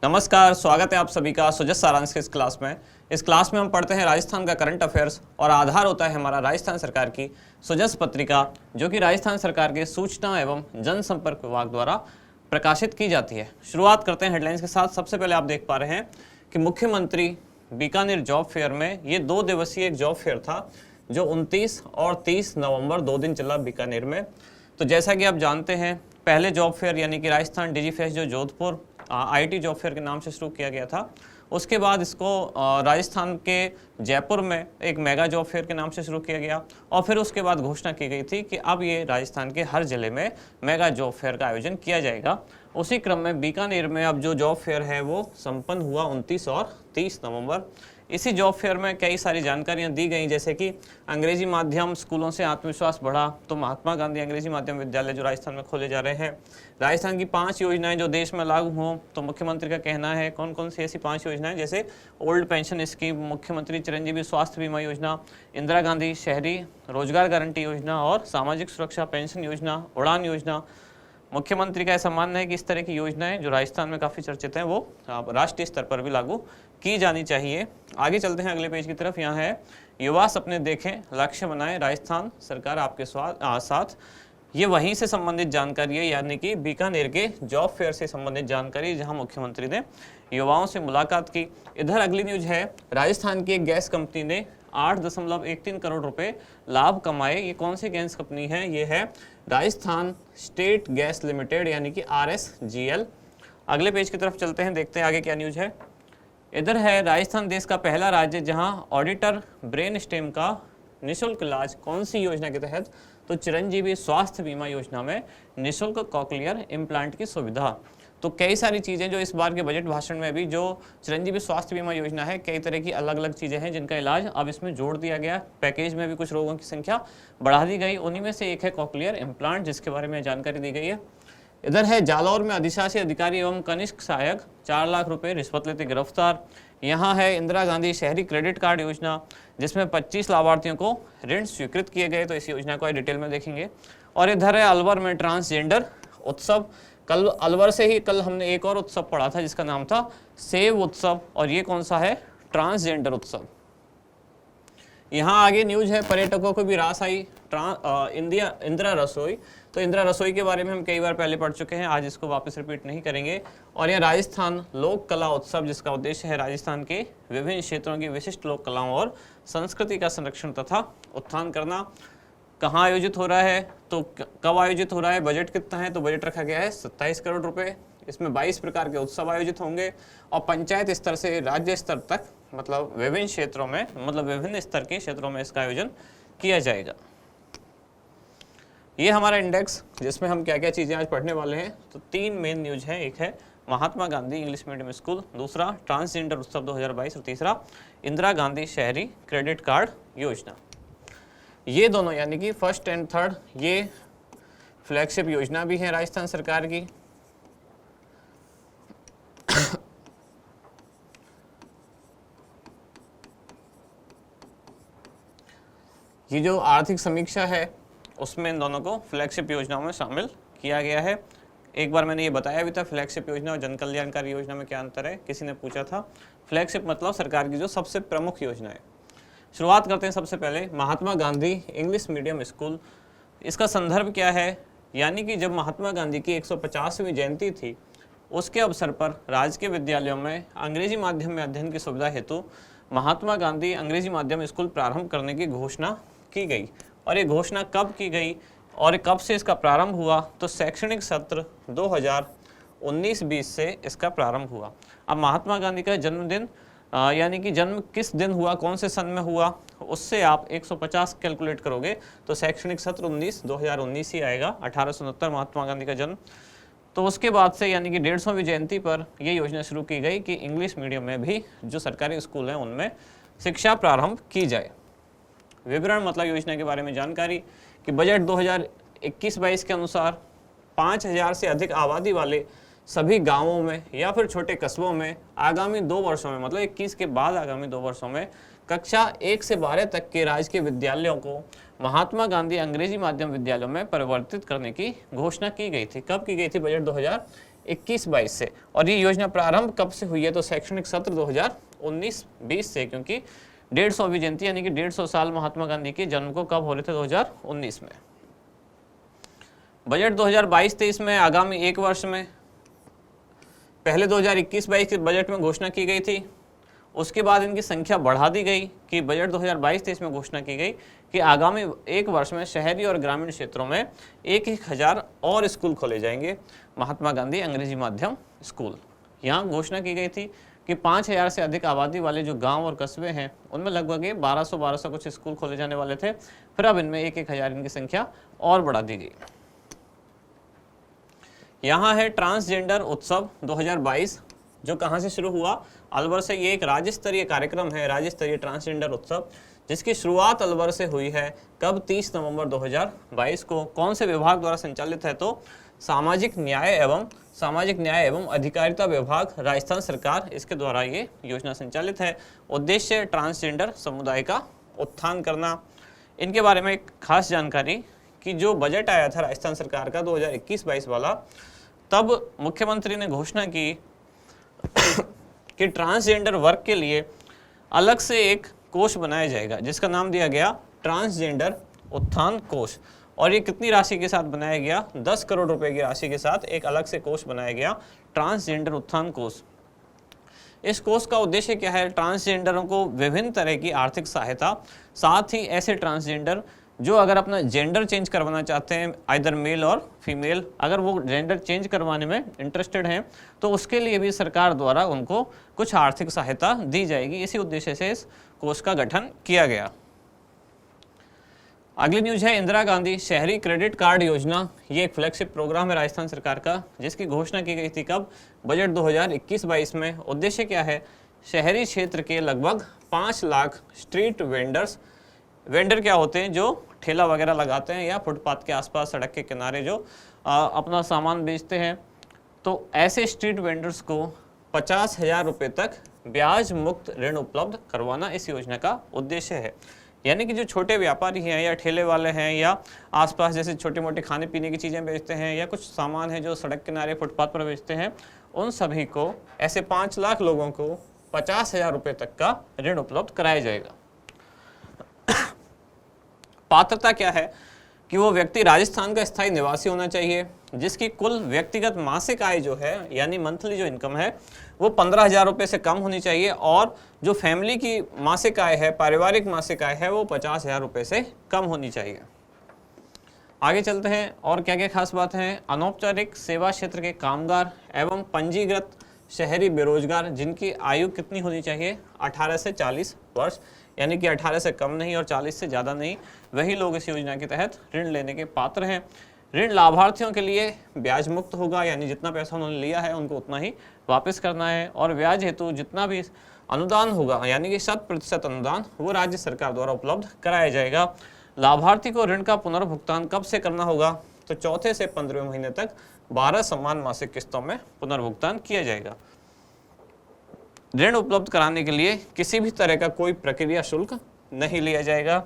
नमस्कार, स्वागत है आप सभी का सुजस सारांश के इस क्लास में। इस क्लास में हम पढ़ते हैं राजस्थान का करंट अफेयर्स और आधार होता है हमारा राजस्थान सरकार की सुजस पत्रिका, जो कि राजस्थान सरकार के सूचना एवं जनसंपर्क विभाग द्वारा प्रकाशित की जाती है। शुरुआत करते हैं हेडलाइंस के साथ। सबसे पहले आप देख पा रहे हैं कि मुख्यमंत्री बीकानेर जॉब फेयर में, ये 2 दिवसीय एक जॉब फेयर था जो 29 और 30 नवंबर 2 दिन चला बीकानेर में। तो जैसा कि आप जानते हैं, पहले जॉब फेयर यानी कि राजस्थान डिजीफेस्ट जो जोधपुर आईटी जॉब फेयर के नाम से शुरू किया गया था, उसके बाद इसको राजस्थान के जयपुर में एक मेगा जॉब फेयर के नाम से शुरू किया गया और फिर उसके बाद घोषणा की गई थी कि अब ये राजस्थान के हर जिले में मेगा जॉब फेयर का आयोजन किया जाएगा। उसी क्रम में बीकानेर में अब जो जॉब फेयर है वो संपन्न हुआ 29 और 30 नवंबर। इसी जॉब फेयर में कई सारी जानकारियां दी गई, जैसे कि अंग्रेजी माध्यम स्कूलों से आत्मविश्वास बढ़ा, तो महात्मा गांधी अंग्रेजी माध्यम विद्यालय जो राजस्थान में खोले जा रहे हैं। राजस्थान की 5 योजनाएं जो देश में लागू हों, तो मुख्यमंत्री का कहना है कौन कौन सी ऐसी 5 योजनाएं, जैसे ओल्ड पेंशन स्कीम, मुख्यमंत्री चिरंजीवी स्वास्थ्य बीमा योजना, इंदिरा गांधी शहरी रोजगार गारंटी योजना और सामाजिक सुरक्षा पेंशन योजना, उड़ान योजना। मुख्यमंत्री का ऐसा मानना है कि इस तरह की योजनाएं जो राजस्थान में काफ़ी चर्चित हैं वो राष्ट्रीय स्तर पर भी लागू की जानी चाहिए। आगे चलते हैं अगले पेज की तरफ। यहाँ है युवा सपने देखें, लक्ष्य बनाएं, राजस्थान सरकार आपके साथ। ये वहीं से संबंधित जानकारी है, यानी कि बीकानेर के जॉब फेयर से संबंधित जानकारी, जहां मुख्यमंत्री ने युवाओं से मुलाकात की। इधर अगली न्यूज है, राजस्थान की एक गैस कंपनी ने 8.13 करोड़ रुपए लाभ कमाए। ये कौन सी गैस कंपनी है? ये है राजस्थान स्टेट गैस लिमिटेड, यानी कि RSGL। अगले पेज की तरफ चलते हैं, देखते हैं आगे क्या न्यूज है। इधर है राजस्थान देश का पहला राज्य जहां ऑडिटर ब्रेन स्टेम का निःशुल्क इलाज, कौन सी योजना के तहत? तो चिरंजीवी स्वास्थ्य बीमा योजना में निःशुल्क कॉकलियर इम्प्लांट की सुविधा। तो कई सारी चीज़ें जो इस बार के बजट भाषण में भी, जो चिरंजीवी स्वास्थ्य बीमा योजना है, कई तरह की अलग अलग चीज़ें हैं जिनका इलाज अब इसमें जोड़ दिया गया। पैकेज में भी कुछ रोगों की संख्या बढ़ा दी गई, उन्हीं में से एक है कॉकलियर इम्प्लांट, जिसके बारे में जानकारी दी गई है। इधर है जालौर में अधिशासी अधिकारी एवं कनिष्ठ सहायक 4 लाख रुपए रिश्वत लेते गिरफ्तार। यहाँ है इंदिरा गांधी शहरी क्रेडिट कार्ड योजना, जिसमें 25 लाभार्थियों को ऋण स्वीकृत किए गए। तो इस योजना को डिटेल में देखेंगे। और इधर है अलवर में ट्रांसजेंडर उत्सव। कल अलवर से ही कल हमने एक और उत्सव पढ़ा था जिसका नाम था सेव उत्सव, और ये कौन सा है? ट्रांसजेंडर उत्सव। यहाँ आगे न्यूज है, पर्यटकों को भी रास आई इंदिरा रसोई। तो इंदिरा रसोई के बारे में हम कई बार पहले पढ़ चुके हैं, आज इसको वापस रिपीट नहीं करेंगे। और यह राजस्थान लोक कला उत्सव, जिसका उद्देश्य है राजस्थान के विभिन्न क्षेत्रों की विशिष्ट लोक कलाओं और संस्कृति का संरक्षण तथा उत्थान करना। कहाँ आयोजित हो रहा है? तो कब आयोजित हो रहा है? बजट कितना है? तो बजट रखा गया है 27 करोड़ रुपए। इसमें 22 प्रकार के उत्सव आयोजित होंगे और पंचायत स्तर से राज्य स्तर तक, मतलब विभिन्न क्षेत्रों में, मतलब विभिन्न स्तर के क्षेत्रों में इसका आयोजन किया जाएगा। ये हमारा इंडेक्स, जिसमें हम क्या क्या चीज़ें आज पढ़ने वाले हैं। तो 3 मेन न्यूज हैं, एक है Mahatma Gandhi English medium school, दूसरा ट्रांसजेंडर उत्सव 2022 और तीसरा इंदिरा गांधी शहरी क्रेडिट कार्ड योजना। ये दोनों यानी कि फर्स्ट एंड थर्ड, ये फ्लैगशिप योजना भी है राजस्थान सरकार की। ये जो आर्थिक समीक्षा है उसमें इन दोनों को फ्लैगशिप योजनाओं में शामिल किया गया है। एक बार मैंने ये बताया भी था, फ्लैगशिप योजना और जन कल्याणकारी योजना में क्या अंतर है, किसी ने पूछा था। फ्लैगशिप मतलब सरकार की जो सबसे प्रमुख योजना है। शुरुआत करते हैं सबसे पहले Mahatma Gandhi English medium school. इसका संदर्भ क्या है? यानी कि जब महात्मा गांधी की 150वीं जयंती थी, उसके अवसर पर राज्य के विद्यालयों में अंग्रेजी माध्यम में अध्ययन की सुविधा हेतु महात्मा गांधी अंग्रेजी माध्यम स्कूल प्रारंभ करने की घोषणा की गई। और ये घोषणा कब की गई और कब से इसका प्रारंभ हुआ? तो शैक्षणिक सत्र 2019-20 से इसका प्रारंभ हुआ। अब महात्मा गांधी का जन्मदिन यानी कि जन्म किस दिन हुआ, कौन से सन में हुआ, उससे आप 150 कैलकुलेट करोगे तो शैक्षणिक सत्र 2019 ही आएगा। 1869 महात्मा गांधी का जन्म। तो उसके बाद से यानी कि 150वीं जयंती पर यह योजना शुरू की गई कि इंग्लिश मीडियम में भी जो सरकारी स्कूल हैं उनमें शिक्षा प्रारंभ की जाए। विवरण मतलब योजना के बारे में जानकारी कि बजट 2021-22 के अनुसार 5000 से अधिक आबादी वाले सभी गांवों में या फिर छोटे कस्बों में आगामी 2 वर्षों में, मतलब 21 के बाद आगामी 2 वर्षों में कक्षा 1 से 12 तक के राजकीय विद्यालयों को महात्मा गांधी अंग्रेजी माध्यम विद्यालयों में परिवर्तित करने की घोषणा की गई थी। कब की गई थी? बजट 2021-22 से। और ये योजना प्रारंभ कब से हुई है? तो शैक्षणिक सत्र 2019-20 से, क्योंकि 150वीं जयंती यानी कि 150 साल महात्मा गांधी के जन्म को कब हो रहे थे? 2019 में। बजट 2022-23 में आगामी एक वर्ष में पहले 2021-22 के बजट में घोषणा की गई थी, उसके बाद इनकी संख्या बढ़ा दी गई कि बजट 2022-23 में घोषणा की गई कि आगामी एक वर्ष में शहरी और ग्रामीण क्षेत्रों में 1,000 और स्कूल खोले जाएंगे, महात्मा गांधी अंग्रेजी माध्यम स्कूल। यहाँ घोषणा की गई थी कि 5,000 से अधिक आबादी वाले जो गांव और कस्बे हैं उनमें लगभग 1200 कुछ स्कूल खोले जाने वाले थे, फिर अब इनमें 1,000 इनकी संख्या और बढ़ा दी गई। यहाँ है ट्रांसजेंडर उत्सव 2022, जो कहाँ से शुरू हुआ? अलवर से। ये एक राज्य स्तरीय कार्यक्रम है, राज्य स्तरीय ट्रांसजेंडर उत्सव, जिसकी शुरुआत अलवर से हुई है। कब? 30 नवंबर 2022 को। कौन से विभाग द्वारा संचालित है? तो सामाजिक न्याय एवं अधिकारिता विभाग, राजस्थान सरकार, इसके द्वारा ये योजना संचालित है। उद्देश्य ट्रांसजेंडर समुदाय का उत्थान करना। इनके बारे में एक खास जानकारी कि जो बजट आया था राजस्थान सरकार का 2021-22 वाला, तब मुख्यमंत्री ने घोषणा की कि ट्रांसजेंडर वर्ग के लिए अलग से एक कोष बनाया जाएगा, जिसका नाम दिया गया ट्रांसजेंडर उत्थान कोष। और ये कितनी राशि के साथ बनाया गया? 10 करोड़ रुपए की राशि के साथ एक अलग से कोष बनाया गया, ट्रांसजेंडर उत्थान कोष। इस कोष का उद्देश्य क्या है? ट्रांसजेंडरों को विभिन्न तरह की आर्थिक सहायता, साथ ही ऐसे ट्रांसजेंडर जो अगर अपना जेंडर चेंज करवाना चाहते हैं, आइदर मेल और फीमेल, अगर वो जेंडर चेंज करवाने में इंटरेस्टेड हैं, तो उसके लिए भी सरकार द्वारा उनको कुछ आर्थिक सहायता दी जाएगी। इसी उद्देश्य से इस कोष का गठन किया गया। अगली न्यूज है इंदिरा गांधी शहरी क्रेडिट कार्ड योजना। ये एक फ्लैगशिप प्रोग्राम है राजस्थान सरकार का, जिसकी घोषणा की गई थी कब? बजट 2021-22 में। उद्देश्य क्या है? शहरी क्षेत्र के लगभग 5 लाख स्ट्रीट वेंडर क्या होते हैं? जो ठेला वगैरह लगाते हैं या फुटपाथ के आसपास, सड़क के किनारे जो अपना सामान बेचते हैं, तो ऐसे स्ट्रीट वेंडर्स को 50,000 रुपये तक ब्याज मुक्त ऋण उपलब्ध करवाना इस योजना का उद्देश्य है। यानी कि जो छोटे व्यापारी हैं या ठेले वाले हैं या आसपास जैसे छोटे मोटे खाने पीने की चीज़ें बेचते हैं या कुछ सामान है जो सड़क किनारे फुटपाथ पर बेचते हैं, उन सभी को, ऐसे 5 लाख लोगों को 50,000 रुपये तक का ऋण उपलब्ध कराया जाएगा। पात्रता क्या है? कि वो व्यक्ति राजस्थान का स्थायी निवासी होना चाहिए, जिसकी कुल व्यक्तिगत मासिक आय जो है, यानी मंथली जो इनकम है, वो 15,000 रुपये से कम होनी चाहिए, और जो फैमिली की मासिक आय है, पारिवारिक मासिक आय है, वो 50,000 रुपये से कम होनी चाहिए। आगे चलते हैं और क्या क्या खास बात है। अनौपचारिक सेवा क्षेत्र के कामगार एवं पंजीकृत शहरी बेरोजगार जिनकी आयु कितनी होनी चाहिए? 18 से 40 वर्ष, यानी कि 18 से कम नहीं और 40 से ज़्यादा नहीं, वही लोग इस योजना के तहत ऋण लेने के पात्र हैं। ऋण लाभार्थियों के लिए ब्याज मुक्त होगा, यानी जितना पैसा उन्होंने लिया है उनको उतना ही वापस करना है, और ब्याज हेतु जितना भी अनुदान होगा, यानी कि 100% अनुदान, वो राज्य सरकार द्वारा उपलब्ध कराया जाएगा। लाभार्थी को ऋण का पुनर्भुगतान कब से करना होगा? तो चौथे से 15वें महीने तक 12 समान मासिक किस्तों में पुनर्भुगतान किया जाएगा। ऋण उपलब्ध कराने के लिए किसी भी तरह का कोई प्रक्रिया शुल्क नहीं लिया जाएगा।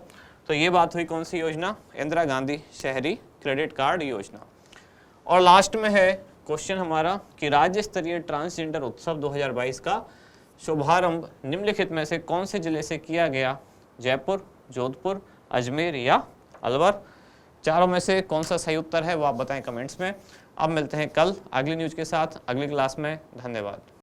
तो ये बात हुई कौन सी योजना? इंदिरा गांधी शहरी क्रेडिट कार्ड योजना। और लास्ट में है क्वेश्चन हमारा कि राज्य स्तरीय ट्रांसजेंडर उत्सव 2022 का शुभारंभ निम्नलिखित में से कौन से जिले से किया गया? जयपुर, जोधपुर, अजमेर या अलवर? चारों में से कौन सा सही उत्तर है वो आप बताएं कमेंट्स में। अब मिलते हैं कल अगली न्यूज के साथ अगली क्लास में। धन्यवाद।